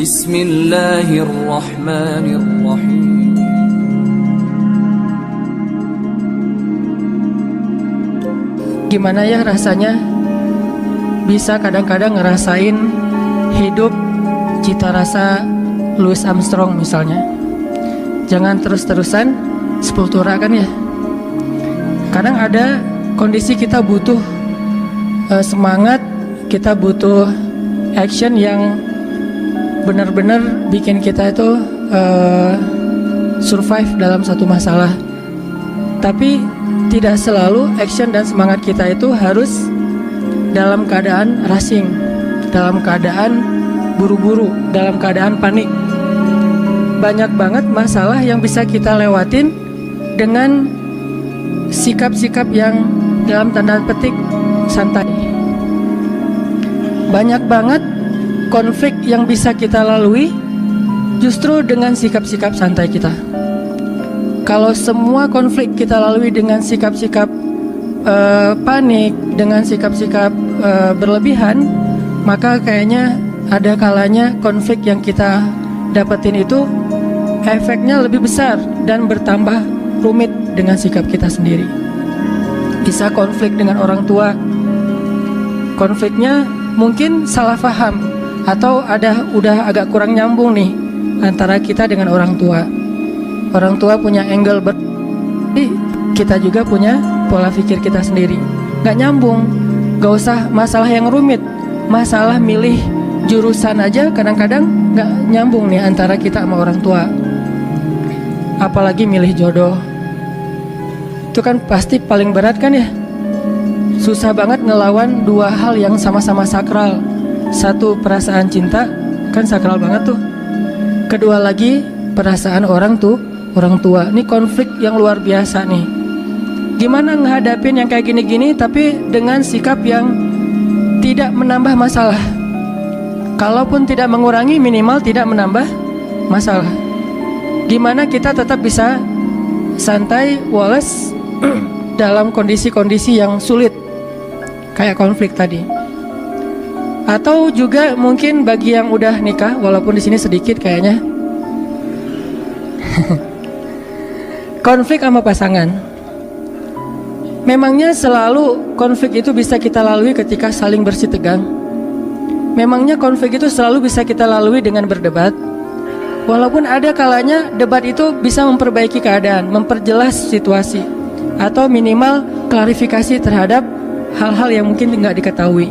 Bismillahirrahmanirrahim. Gimana ya rasanya bisa kadang-kadang ngerasain hidup cita rasa Louis Armstrong misalnya. Jangan terus-terusan sepultura kan ya. Kadang ada kondisi kita butuh semangat, kita butuh action yang benar-benar bikin kita itu survive dalam satu masalah. Tapi tidak selalu action dan semangat kita itu harus dalam keadaan rushing, dalam keadaan buru-buru, dalam keadaan panik. Banyak banget masalah yang bisa kita lewatin dengan sikap-sikap yang dalam tanda petik santai. Banyak banget konflik yang bisa kita lalui justru dengan sikap-sikap santai kita. Kalau semua konflik kita lalui dengan sikap-sikap panik, dengan sikap-sikap berlebihan, maka kayaknya ada kalanya konflik yang kita dapetin itu efeknya lebih besar dan bertambah rumit dengan sikap kita sendiri. Bisa konflik dengan orang tua, konfliknya mungkin salah paham atau udah agak kurang nyambung nih antara kita dengan orang tua. Orang tua punya angle kita juga punya pola pikir kita sendiri. Gak nyambung. Gak usah masalah yang rumit, masalah milih jurusan aja kadang-kadang gak nyambung nih antara kita sama orang tua. Apalagi milih jodoh. Itu kan pasti paling berat kan ya. Susah banget ngelawan dua hal yang sama-sama sakral. Satu, perasaan cinta, kan sakral banget tuh. Kedua lagi, perasaan orang tua. Ini konflik yang luar biasa nih. Gimana ngehadapin yang kayak gini-gini tapi dengan sikap yang tidak menambah masalah. Kalaupun tidak mengurangi, minimal tidak menambah masalah. Gimana kita tetap bisa santai, waras dalam kondisi-kondisi yang sulit kayak konflik tadi. Atau juga mungkin bagi yang udah nikah, walaupun di sini sedikit kayaknya, konflik sama pasangan. Memangnya selalu konflik itu bisa kita lalui ketika saling bersitegang? Memangnya konflik itu selalu bisa kita lalui dengan berdebat? Walaupun ada kalanya debat itu bisa memperbaiki keadaan, memperjelas situasi, atau minimal klarifikasi terhadap hal-hal yang mungkin tidak diketahui.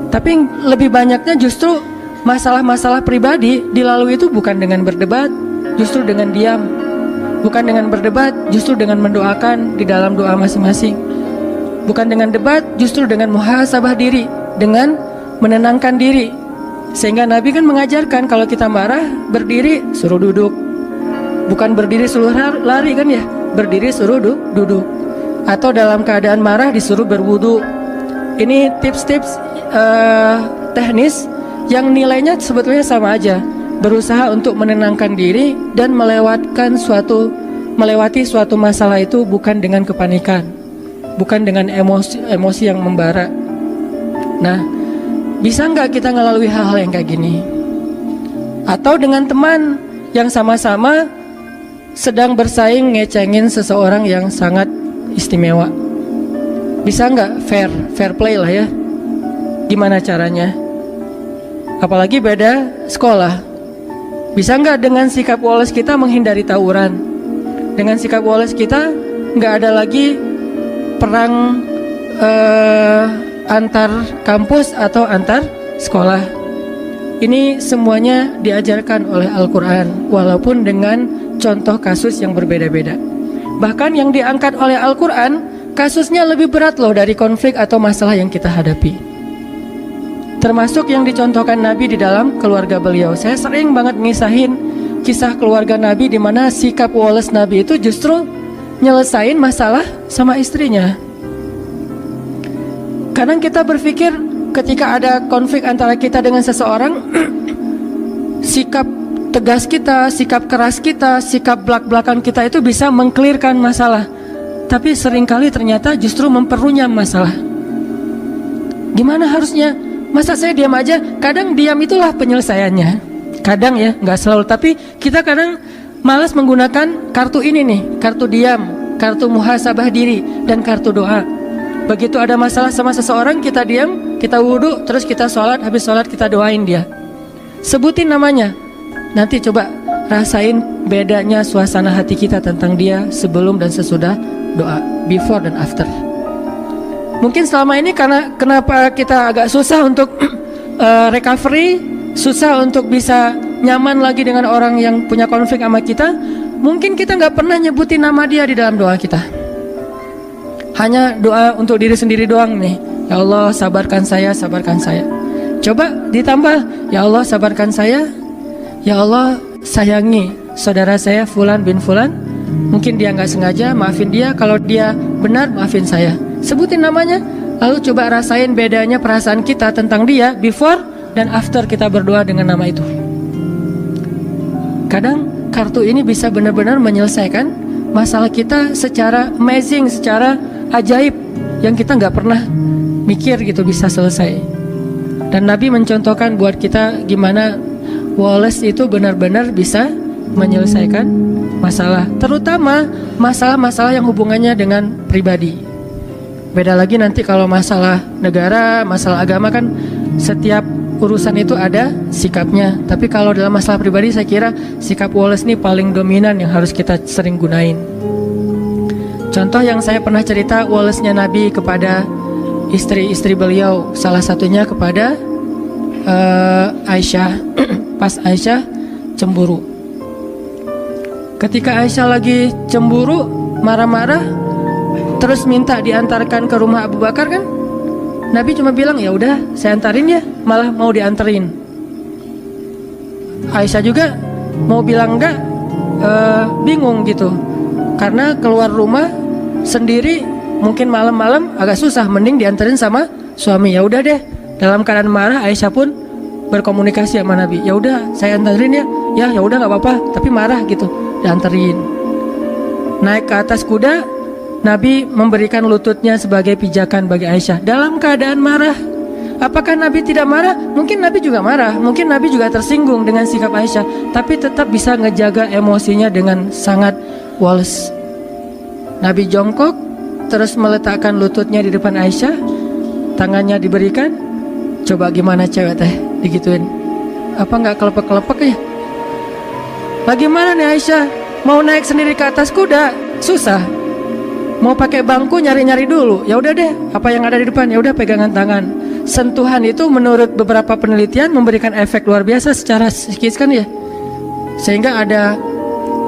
Tapi lebih banyaknya justru masalah-masalah pribadi dilalui itu bukan dengan berdebat, justru dengan diam. Bukan dengan berdebat, justru dengan mendoakan di dalam doa masing-masing. Bukan dengan debat, justru dengan muhasabah diri, dengan menenangkan diri. Sehingga Nabi kan mengajarkan kalau kita marah, berdiri suruh duduk. Bukan berdiri suruh lari kan ya, berdiri suruh duduk. Atau dalam keadaan marah disuruh berwudu. Ini tips-tips teknis yang nilainya sebetulnya sama aja. Berusaha untuk menenangkan diri dan melewati suatu masalah itu bukan dengan kepanikan, bukan dengan emosi yang membara. Nah, bisa nggak kita ngelalui hal-hal yang kayak gini? Atau dengan teman yang sama-sama sedang bersaing ngecengin seseorang yang sangat istimewa. Bisa nggak fair play lah ya? Gimana caranya? Apalagi beda sekolah. Bisa nggak dengan sikap woles kita menghindari tawuran? Dengan sikap woles kita nggak ada lagi perang antar kampus atau antar sekolah. Ini semuanya diajarkan oleh Al-Quran, walaupun dengan contoh kasus yang berbeda-beda. Bahkan yang diangkat oleh Al-Quran, kasusnya lebih berat loh dari konflik atau masalah yang kita hadapi. Termasuk yang dicontohkan Nabi di dalam keluarga beliau. Saya sering banget ngisahin kisah keluarga Nabi di mana sikap woles Nabi itu justru nyelesain masalah sama istrinya. Kadang kita berpikir ketika ada konflik antara kita dengan seseorang, sikap tegas kita, sikap keras kita, sikap belak-belakan kita itu bisa mengklirkan masalah. Tapi seringkali ternyata justru memperunyam masalah. Gimana harusnya? Masa saya diam aja? Kadang diam itulah penyelesaiannya. Kadang ya, nggak selalu, tapi kita kadang malas menggunakan kartu ini nih, kartu diam, kartu muhasabah diri, dan kartu doa. Begitu ada masalah sama seseorang, kita diam, kita wudhu, terus kita sholat, habis sholat kita doain dia. Sebutin namanya. Nanti coba rasain bedanya suasana hati kita tentang dia sebelum dan sesudah doa, before dan after. Mungkin selama ini karena kenapa kita agak susah untuk recovery, susah untuk bisa nyaman lagi dengan orang yang punya konflik sama kita. Mungkin kita nggak pernah nyebutin nama dia di dalam doa kita. Hanya doa untuk diri sendiri doang nih. Ya Allah sabarkan saya, sabarkan saya. Coba ditambah, ya Allah sabarkan saya. Ya Allah sayangi saudara saya Fulan bin Fulan. Mungkin dia nggak sengaja, maafin dia. Kalau dia benar, maafin saya. Sebutin namanya. Lalu coba rasain bedanya perasaan kita tentang dia before dan after kita berdoa dengan nama itu. Kadang kartu ini bisa benar-benar menyelesaikan masalah kita secara amazing, secara ajaib, yang kita nggak pernah mikir gitu bisa selesai. Dan Nabi mencontohkan buat kita gimana Wallace itu benar-benar bisa menyelesaikan masalah, terutama masalah-masalah yang hubungannya dengan pribadi. Beda lagi nanti kalau masalah negara, masalah agama kan setiap urusan itu ada sikapnya. Tapi kalau dalam masalah pribadi saya kira sikap Wallace ini paling dominan yang harus kita sering gunain. Contoh yang saya pernah cerita Wallace-nya Nabi kepada istri-istri beliau, salah satunya kepada Aisyah. Pas Aisyah cemburu. Ketika Aisyah lagi cemburu, marah-marah, terus minta diantarkan ke rumah Abu Bakar kan? Nabi cuma bilang ya udah saya antarin ya, malah mau dianterin. Aisyah juga mau bilang enggak, bingung gitu. Karena keluar rumah sendiri mungkin malam-malam agak susah, mending dianterin sama suami. Ya udah deh, dalam keadaan marah Aisyah pun berkomunikasi sama Nabi. Ya udah saya anterin ya. Ya udah nggak apa-apa, tapi marah gitu, dianterin. Naik ke atas kuda, Nabi memberikan lututnya sebagai pijakan bagi Aisyah dalam keadaan marah. Apakah Nabi tidak marah? Mungkin Nabi juga marah, mungkin Nabi juga tersinggung dengan sikap Aisyah, tapi tetap bisa ngejaga emosinya dengan sangat Wallace. Nabi jongkok, terus meletakkan lututnya di depan Aisyah, tangannya diberikan. Coba gimana cewek teh digituin? Apa nggak kelepek-kelepek ya? Bagaimana nih Aisyah? Mau naik sendiri ke atas kuda susah. Mau pakai bangku nyari-nyari dulu. Ya udah deh, apa yang ada di depan ya udah pegangan tangan. Sentuhan itu menurut beberapa penelitian memberikan efek luar biasa secara psikis kan ya. Sehingga ada,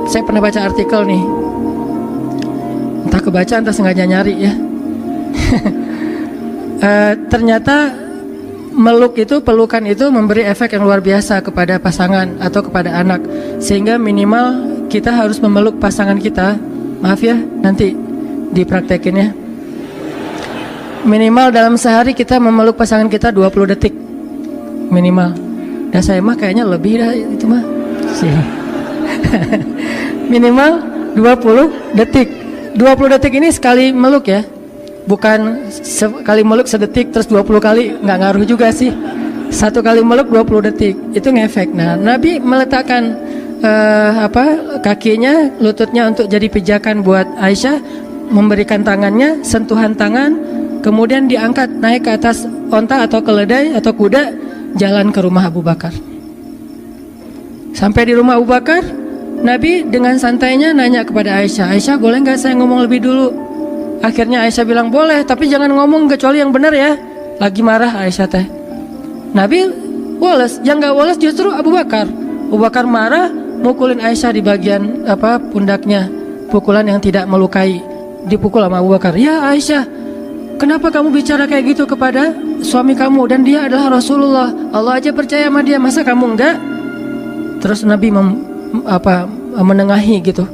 saya pernah baca artikel nih, entah kebaca entah sengaja nyari ya. Ternyata meluk itu, pelukan itu memberi efek yang luar biasa kepada pasangan atau kepada anak. Sehingga minimal kita harus memeluk pasangan kita. Maaf ya, nanti dipraktekin ya. Minimal dalam sehari kita memeluk pasangan kita 20 detik minimal. Dan saya mah kayaknya lebih dah itu mah. Minimal 20 detik. 20 detik ini sekali meluk ya. Bukan sekali meluk sedetik terus 20 kali, nggak ngaruh juga sih. Satu kali meluk 20 detik itu ngefek. Nah, Nabi meletakkan kakinya, lututnya untuk jadi pijakan buat Aisyah, memberikan tangannya, sentuhan tangan, kemudian diangkat naik ke atas onta atau keledai atau kuda, jalan ke rumah Abu Bakar. Sampai di rumah Abu Bakar, Nabi dengan santainya nanya kepada Aisyah, Aisyah boleh nggak saya ngomong lebih dulu? Akhirnya Aisyah bilang boleh, tapi jangan ngomong kecuali yang benar ya. Lagi marah Aisyah teh. Nabi Wallace, yang nggak Wallace justru Abu Bakar. Abu Bakar marah, mukulin Aisyah di bagian pundaknya, pukulan yang tidak melukai. Dipukul sama Abu Bakar. Ya Aisyah, kenapa kamu bicara kayak gitu kepada suami kamu, dan dia adalah Rasulullah, Allah aja percaya sama dia, masa kamu enggak? Terus Nabi menengahi gitu.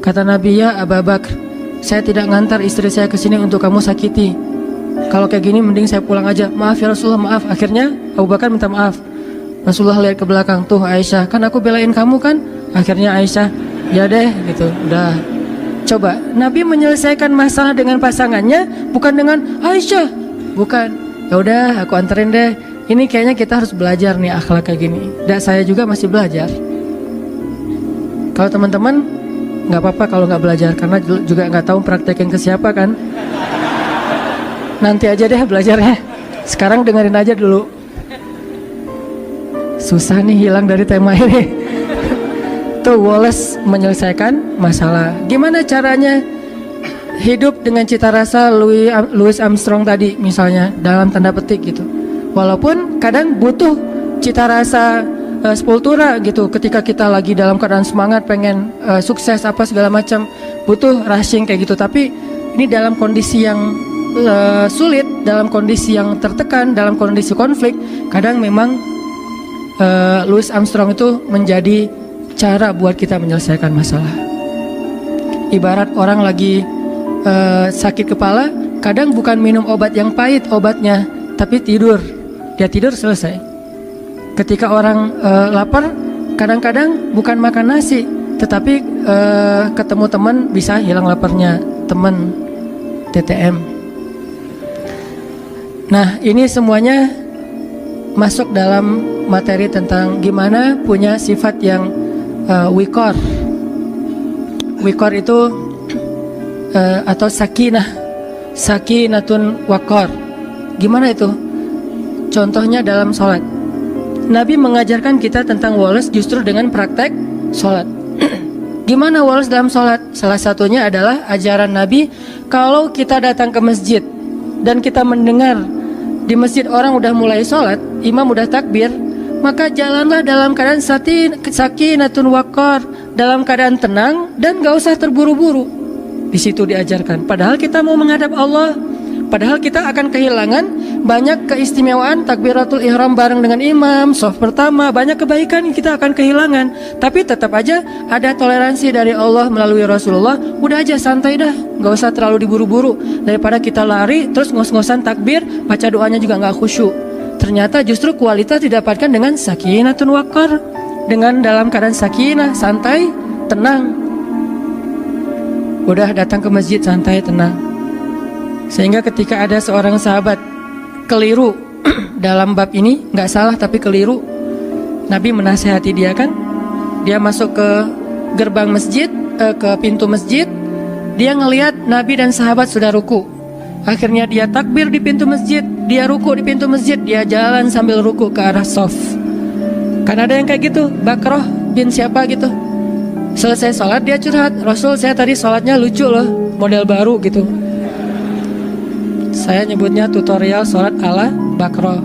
Kata Nabi, ya Abu Bakar, saya tidak ngantar istri saya ke sini untuk kamu sakiti. Kalau kayak gini mending saya pulang aja. Maaf ya Rasulullah, maaf. Akhirnya Abu Bakar minta maaf. Rasulullah lihat ke belakang, tuh Aisyah, kan aku belain kamu kan? Akhirnya Aisyah, ya deh gitu, udah. Coba, Nabi menyelesaikan masalah dengan pasangannya bukan dengan Aisyah, bukan. Ya udah, aku anterin deh. Ini kayaknya kita harus belajar nih akhlak kayak gini. Dan saya juga masih belajar. Kalau teman-teman nggak apa-apa kalau nggak belajar, karena juga nggak tahu praktekin ke siapa kan. Nanti aja deh belajarnya. Sekarang dengerin aja dulu. Susah nih hilang dari tema ini. Tuh Wallace menyelesaikan masalah. Gimana caranya hidup dengan cita rasa Louis Armstrong tadi misalnya, dalam tanda petik gitu. Walaupun kadang butuh cita rasa sepultura gitu, ketika kita lagi dalam keadaan semangat pengen sukses apa segala macam, butuh rushing kayak gitu. Tapi ini dalam kondisi yang sulit, dalam kondisi yang tertekan, dalam kondisi konflik, kadang memang Louis Armstrong itu menjadi cara buat kita menyelesaikan masalah. Ibarat orang lagi sakit kepala, kadang bukan minum obat yang pahit obatnya, tapi tidur. Dia tidur selesai. Ketika orang lapar, kadang-kadang bukan makan nasi, tetapi ketemu teman bisa hilang laparnya, teman TTM. Nah, ini semuanya masuk dalam materi tentang gimana punya sifat yang wikor. Wikor itu atau sakinatun wakor. Gimana itu? Contohnya dalam sholat. Nabi mengajarkan kita tentang Wallace justru dengan praktek sholat. Gimana Wallace dalam sholat? Salah satunya adalah ajaran Nabi, kalau kita datang ke masjid dan kita mendengar di masjid orang udah mulai sholat, imam udah takbir, maka jalanlah dalam keadaan sakinatun wakor, dalam keadaan tenang dan gak usah terburu-buru. Di situ diajarkan. Padahal kita mau menghadap Allah, padahal kita akan kehilangan banyak keistimewaan takbiratul ihram bareng dengan imam, shaf pertama, banyak kebaikan yang kita akan kehilangan. Tapi tetap aja ada toleransi dari Allah melalui Rasulullah. Udah aja santai dah, gak usah terlalu diburu-buru. Daripada kita lari terus ngos-ngosan takbir, baca doanya juga gak khusyuk. Ternyata justru kualitas didapatkan dengan sakinatun wakar, dengan dalam keadaan sakinah, santai, tenang. Udah datang ke masjid santai, tenang. Sehingga ketika ada seorang sahabat keliru dalam bab ini, nggak salah tapi keliru, Nabi menasihati dia kan. Dia masuk ke gerbang masjid, ke pintu masjid, dia ngelihat Nabi dan sahabat sudah ruku. Akhirnya dia takbir di pintu masjid, dia ruku di pintu masjid, dia jalan sambil ruku ke arah shaf. Kan ada yang kayak gitu, Bakroh bin siapa gitu. Selesai sholat dia curhat, Rasul saya tadi sholatnya lucu loh, model baru gitu. Saya nyebutnya tutorial sholat ala Bakroh.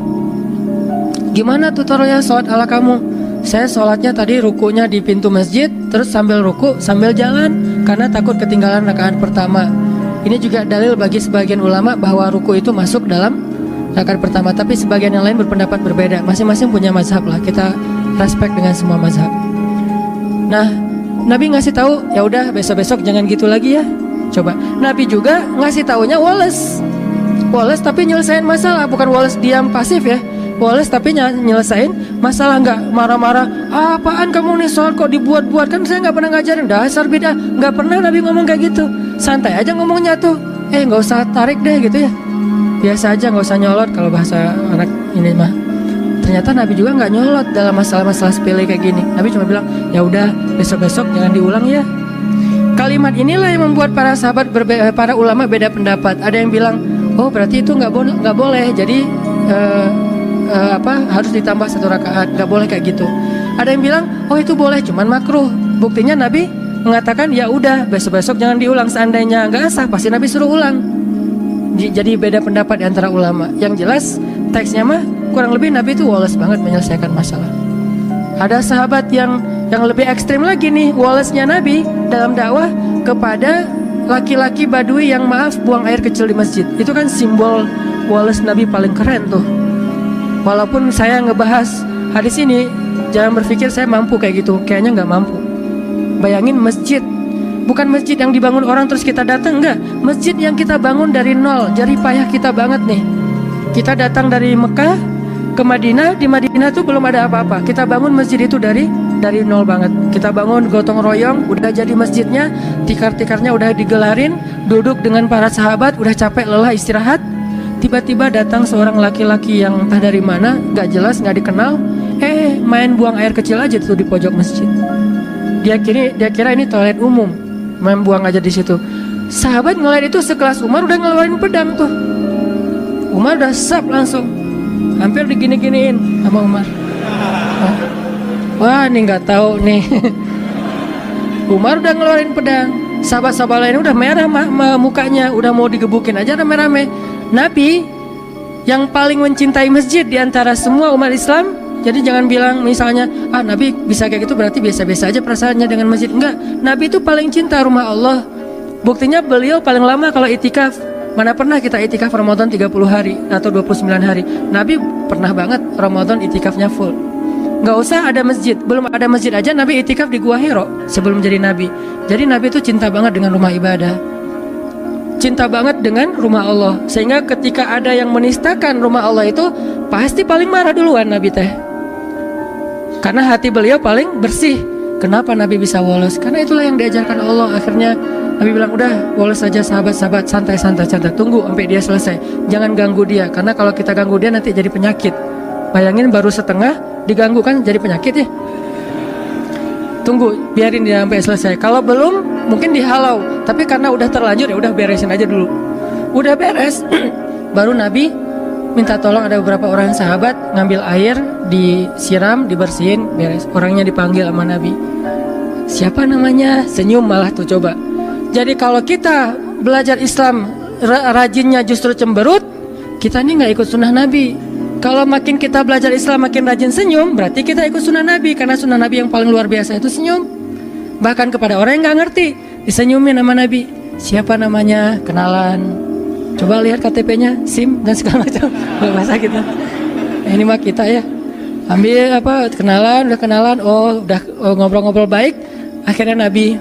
Gimana tutorial sholat ala kamu? Saya sholatnya tadi rukunya di pintu masjid, terus sambil ruku sambil jalan, karena takut ketinggalan rakaat pertama. Ini juga dalil bagi sebagian ulama bahwa ruku itu masuk dalam rakaat pertama. Tapi sebagian yang lain berpendapat berbeda. Masing-masing punya mazhab lah. Kita respect dengan semua mazhab. Nah, Nabi ngasih tahu, ya udah besok-besok jangan gitu lagi ya. Coba. Nabi juga ngasih taunya Wallace tapi nyelesain masalah, bukan Wallace diam pasif ya. Wallace tapi nyelesain masalah, nggak marah-marah. Apaan kamu nih sholat kok dibuat-buat, kan saya nggak pernah ngajarin, dasar bidah. Nggak pernah Nabi ngomong kayak gitu. Santai aja ngomongnya tuh. Nggak usah tarik deh gitu ya. Biasa aja, nggak usah nyolot kalau bahasa anak ini mah. Ternyata Nabi juga nggak nyolot dalam masalah-masalah sepele kayak gini. Nabi cuma bilang, ya udah besok-besok jangan diulang ya. Kalimat inilah yang membuat para sahabat para ulama beda pendapat. Ada yang bilang, oh berarti itu nggak boleh. Jadi harus ditambah 1 rakaat, nggak boleh kayak gitu. Ada yang bilang, oh itu boleh, cuman makruh. Buktinya Nabi mengatakan, ya udah besok-besok jangan diulang. Seandainya nggak sah, pasti Nabi suruh ulang. Jadi beda pendapat di antara ulama. Yang jelas teksnya mah kurang lebih Nabi itu Wallace banget menyelesaikan masalah. Ada sahabat yang lebih ekstrim lagi nih, Wallace-nya Nabi dalam dakwah kepada laki-laki Badui yang maaf buang air kecil di masjid. Itu kan simbol Wallace Nabi paling keren tuh. Walaupun saya ngebahas hadis ini, jangan berpikir saya mampu kayak gitu. Kayaknya nggak mampu. Bayangin masjid, bukan masjid yang dibangun orang terus kita datang, enggak. Masjid yang kita bangun dari nol, jerih payah kita banget nih. Kita datang dari Mekah ke Madinah, di Madinah tuh belum ada apa-apa. Kita bangun masjid itu dari nol banget. Kita bangun gotong royong, udah jadi masjidnya, tikar-tikarnya udah digelarin, duduk dengan para sahabat, udah capek lelah istirahat. tiba-tiba datang seorang laki-laki yang entah dari mana, gak jelas, gak dikenal, main buang air kecil aja tuh di pojok masjid. Dia kira ini toilet umum, main buang aja di situ. Sahabat ngeliat itu sekelas Umar udah ngeluarin pedang tuh. Umar udah sap langsung, hampir digini-giniin sama Umar. Wah, ini nggak tahu nih. Umar udah ngeluarin pedang. Sahabat-sahabat lain udah merah mukanya, udah mau digebukin aja rame-rame. Nabi yang paling mencintai masjid di antara semua umat Islam. Jadi jangan bilang misalnya, Nabi bisa kayak gitu berarti biasa-biasa aja perasaannya dengan masjid. Enggak, Nabi itu paling cinta rumah Allah. Buktinya beliau paling lama kalau itikaf. Mana pernah kita itikaf Ramadan 30 hari atau 29 hari. Nabi pernah banget Ramadan itikafnya full. Nggak usah ada masjid, belum ada masjid aja Nabi itikaf di Gua Hiro sebelum jadi Nabi. Jadi Nabi itu cinta banget dengan rumah ibadah, cinta banget dengan rumah Allah. Sehingga ketika ada yang menistakan rumah Allah itu pasti paling marah duluan Nabi teh. Karena hati beliau paling bersih. Kenapa Nabi bisa wolos? Karena itulah yang diajarkan Allah. Akhirnya Nabi bilang, udah wolos saja sahabat-sahabat, santai-santai, tunggu sampai dia selesai. Jangan ganggu dia, karena kalau kita ganggu dia nanti jadi penyakit. Bayangin baru setengah diganggu kan jadi penyakit ya. Tunggu, biarin dia sampai selesai. Kalau belum mungkin dihalau, tapi karena udah terlanjur ya udah beresin aja dulu. Udah beres, baru Nabi minta tolong ada beberapa orang sahabat ngambil air, disiram, dibersihin, beres. Orangnya dipanggil sama Nabi. Siapa namanya? Senyum malah tuh coba. Jadi kalau kita belajar Islam rajinnya justru cemberut, kita ini nggak ikut sunnah Nabi. Kalau makin kita belajar Islam makin rajin senyum, berarti kita ikut sunnah Nabi. Karena sunnah Nabi yang paling luar biasa itu senyum. Bahkan kepada orang yang nggak ngerti, disenyumin sama Nabi. Siapa namanya? Kenalan. Coba lihat KTP-nya, SIM dan segala macam. Bahasa kita. Ini mah kita ya. Ambil kenalan, udah kenalan, udah ngobrol-ngobrol baik. Akhirnya Nabi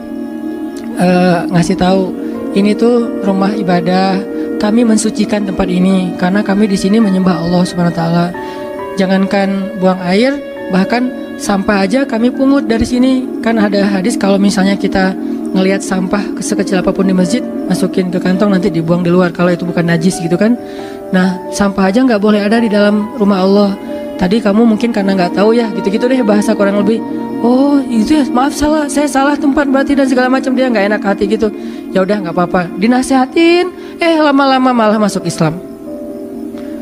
ngasih tahu, ini tuh rumah ibadah. Kami mensucikan tempat ini karena kami di sini menyembah Allah Subhanahu wa taala. Jangankan buang air, bahkan sampah aja kami pungut dari sini. Kan ada hadis kalau misalnya kita ngelihat sampah sekecil apapun di masjid, masukin ke kantong nanti dibuang di luar kalau itu bukan najis gitu kan. Nah, sampah aja nggak boleh ada di dalam rumah Allah. Tadi kamu mungkin karena nggak tahu ya, gitu-gitu deh bahasa kurang lebih. Oh itu ya, maaf salah, saya salah tempat berarti dan segala macam. Dia nggak enak hati gitu. Ya udah nggak apa-apa, dinasehatin. Lama-lama malah masuk Islam.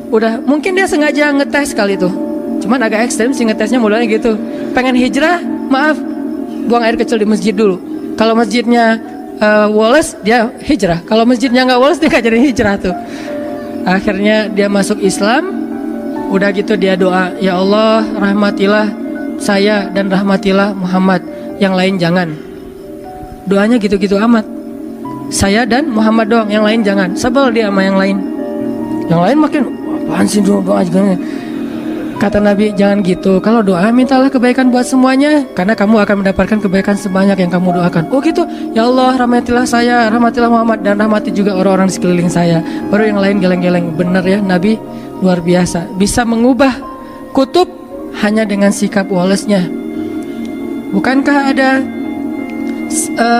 Udah mungkin dia sengaja ngetes kali itu. Cuman agak ekstrem sih ngetesnya mulanya gitu. Pengen hijrah, maaf, buang air kecil di masjid dulu. Kalau masjidnya woles, dia hijrah. Kalau masjidnya nggak woles, dia nggak jadi hijrah tuh. Akhirnya dia masuk Islam. Udah gitu dia doa, ya Allah rahmatilah saya dan rahmatilah Muhammad, yang lain jangan. Doanya gitu-gitu amat. Saya dan Muhammad doang, yang lain jangan. Sebel dia sama yang lain. Yang lain makin, apaan sih doa juga. Kata Nabi, jangan gitu. Kalau doa mintalah kebaikan buat semuanya, karena kamu akan mendapatkan kebaikan sebanyak yang kamu doakan. Oh gitu, ya Allah rahmatilah saya, rahmatilah Muhammad, dan rahmati juga orang-orang di sekeliling saya. Baru yang lain geleng-geleng. Bener ya, Nabi luar biasa. Bisa mengubah kutub hanya dengan sikap wolesnya. Bukankah ada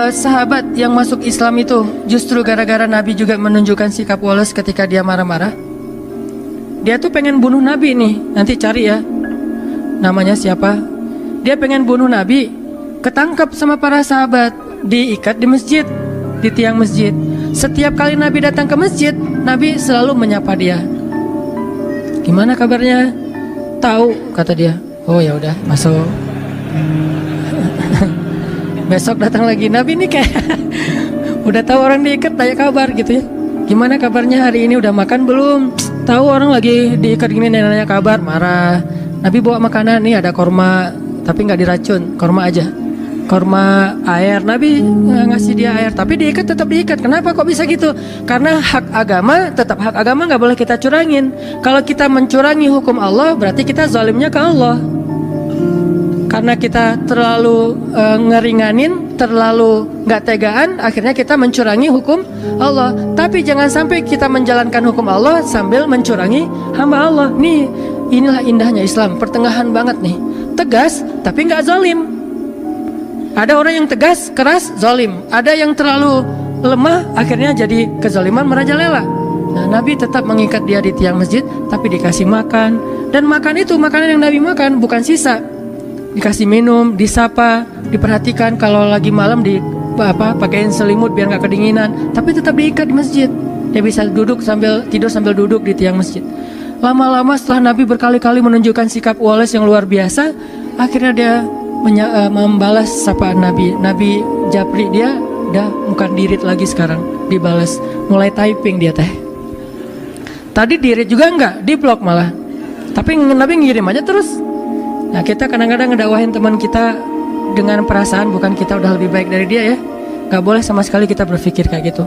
sahabat yang masuk Islam itu justru gara-gara Nabi juga menunjukkan sikap woles ketika dia marah-marah? Dia tuh pengen bunuh Nabi nih, nanti cari ya namanya siapa. Dia pengen bunuh Nabi, ketangkap sama para sahabat, diikat di masjid, di tiang masjid. Setiap kali Nabi datang ke masjid, Nabi selalu menyapa dia. Gimana kabarnya? Tahu, kata dia. Oh ya udah, masuk. Besok datang lagi, Nabi ini kayak udah tahu orang diikat, tanya kabar gitu ya. Gimana kabarnya hari ini, udah makan belum? Tahu orang lagi diikat gini, nanya kabar, marah. Nabi bawa makanan, nih ada korma, tapi nggak diracun, korma aja. Korma air, Nabi ngasih dia air, tapi diikat, tetap diikat. Kenapa kok bisa gitu? Karena hak agama, tetap hak agama, nggak boleh kita curangin. Kalau kita mencurangi hukum Allah, berarti kita zalimnya ke Allah. Karena kita terlalu ngeringanin, terlalu nggak tegaan, akhirnya kita mencurangi hukum Allah. Tapi jangan sampai kita menjalankan hukum Allah sambil mencurangi hamba Allah. Nih, inilah indahnya Islam, pertengahan banget nih. Tegas, tapi nggak zalim. Ada orang yang tegas, keras, zalim. Ada yang terlalu lemah, akhirnya jadi kezaliman merajalela. Nah, Nabi tetap mengikat dia di tiang masjid, tapi dikasih makan. Dan makan itu makanan yang Nabi makan, bukan sisa. Dikasih minum, disapa, diperhatikan kalau lagi malam pakaiin selimut biar nggak kedinginan, tapi tetap diikat di masjid. Dia bisa tidur sambil duduk di tiang masjid. Lama-lama setelah Nabi berkali-kali menunjukkan sikap Wallace yang luar biasa, akhirnya dia membalas sapaan Nabi. Nabi japri dia, udah bukan dirit lagi sekarang, dibalas. Mulai typing dia teh. Tadi dirit juga enggak, diblok malah. Tapi Nabi ngirim aja terus. Nah, kita kadang-kadang ngedakwahin teman kita dengan perasaan, bukan kita udah lebih baik dari dia ya. Gak boleh sama sekali kita berpikir kayak gitu.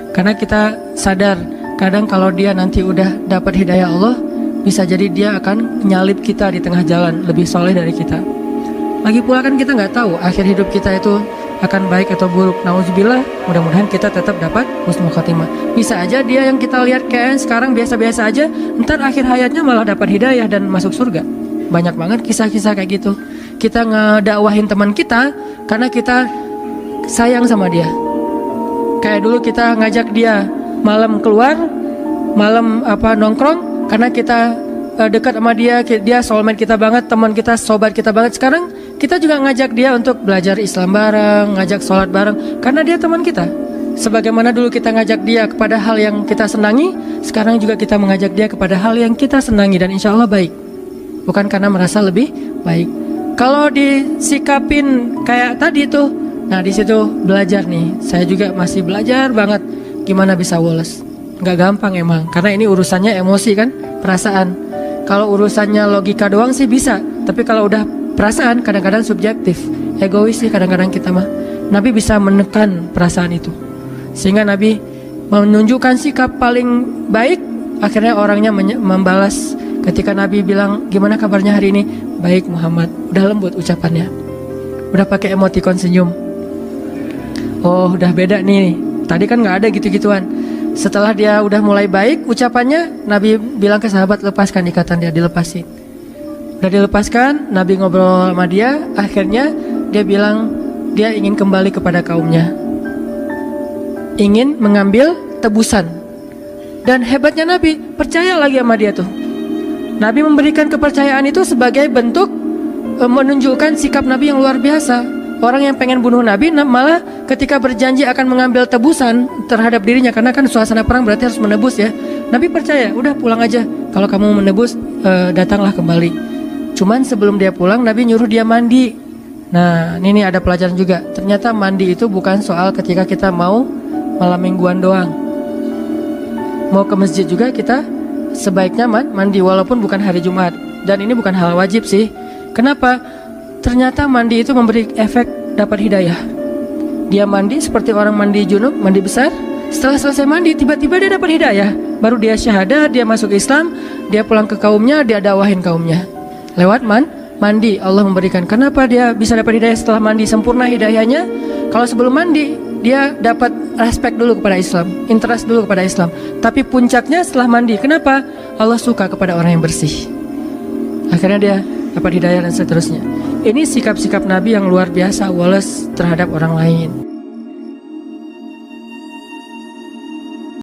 Karena kita sadar, kadang kalau dia nanti udah dapat hidayah Allah, bisa jadi dia akan nyalip kita di tengah jalan, lebih soleh dari kita. Lagi pula kan kita nggak tahu akhir hidup kita itu akan baik atau buruk. Nauzubillah, mudah-mudahan kita tetap dapat husnul khotimah. Bisa aja dia yang kita lihat kayak sekarang biasa-biasa aja, ntar akhir hayatnya malah dapat hidayah dan masuk surga. Banyak banget kisah-kisah kayak gitu. Kita ngedakwahin teman kita karena kita sayang sama dia. Kayak dulu kita ngajak dia malam keluar, malam nongkrong, karena kita dekat sama dia soulmate kita banget, teman kita, sobat kita banget. Sekarang kita juga ngajak dia untuk belajar Islam bareng, ngajak sholat bareng, karena dia teman kita. Sebagaimana dulu kita ngajak dia kepada hal yang kita senangi, sekarang juga kita mengajak dia kepada hal yang kita senangi, dan insya Allah baik. Bukan karena merasa lebih baik. Kalau disikapin kayak tadi tuh, nah di situ belajar nih. Saya juga masih belajar banget gimana bisa Wallace. Nggak gampang emang, karena ini urusannya emosi kan, perasaan. Kalau urusannya logika doang sih bisa, tapi kalau udah perasaan kadang-kadang subjektif, egois sih kadang-kadang kita mah. Nabi bisa menekan perasaan itu, sehingga Nabi menunjukkan sikap paling baik. Akhirnya orangnya membalas ketika Nabi bilang, gimana kabarnya hari ini? Baik Muhammad. Udah lembut ucapannya, udah pakai emoticon senyum. Oh, udah beda nih. Tadi kan nggak ada gitu-gituan. Setelah dia udah mulai baik ucapannya, Nabi bilang ke sahabat, lepaskan ikatan dia, dilepasin. Udah dilepaskan, Nabi ngobrol sama dia. Akhirnya dia bilang dia ingin kembali kepada kaumnya, ingin mengambil tebusan. Dan hebatnya Nabi percaya lagi sama dia tuh. Nabi memberikan kepercayaan itu sebagai bentuk menunjukkan sikap Nabi yang luar biasa. Orang yang pengen bunuh Nabi malah ketika berjanji akan mengambil tebusan terhadap dirinya, karena kan suasana perang berarti harus menebus ya. Nabi percaya, udah pulang aja. Kalau kamu menebus, datanglah kembali. Cuman sebelum dia pulang, Nabi nyuruh dia mandi. Nah, ini ada pelajaran juga. Ternyata mandi itu bukan soal ketika kita mau malam mingguan doang. Mau ke masjid juga kita sebaiknya mandi walaupun bukan hari Jumat. Dan ini bukan hal wajib sih. Kenapa? Ternyata mandi itu memberi efek dapat hidayah. Dia mandi seperti orang mandi junub, mandi besar. Setelah selesai mandi, tiba-tiba dia dapat hidayah. Baru dia syahadat, dia masuk Islam, dia pulang ke kaumnya, dia dakwahin kaumnya. Lewat mandi Allah memberikan. Kenapa dia bisa dapat hidayah setelah mandi sempurna hidayahnya? Kalau sebelum mandi, dia dapat respect dulu kepada Islam, interest dulu kepada Islam. Tapi puncaknya setelah mandi. Kenapa? Allah suka kepada orang yang bersih. Akhirnya dia dapat hidayah dan seterusnya. Ini sikap-sikap Nabi yang luar biasa Wallace terhadap orang lain.